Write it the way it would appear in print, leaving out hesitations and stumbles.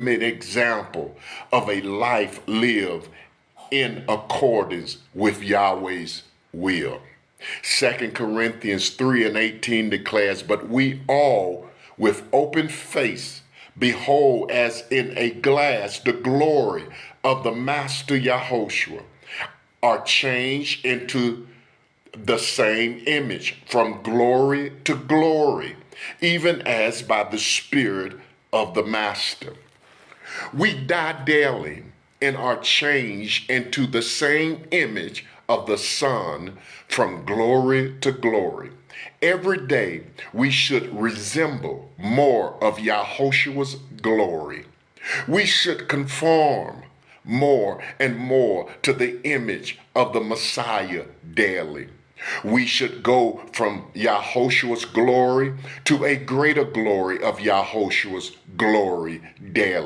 example of a life lived in accordance with Yahweh's will. 2 Corinthians 3:18 declares, "But we all, with open face, behold as in a glass the glory of the Master Yahushua, are changed into the same image from glory to glory, even as by the Spirit of the Master." We die daily and are changed into the same image of the Son from glory to glory. Every day we should resemble more of Yahushua's glory. We should conform more and more to the image of the Messiah daily. We should go from Yahushua's glory to a greater glory of Yahushua's glory daily.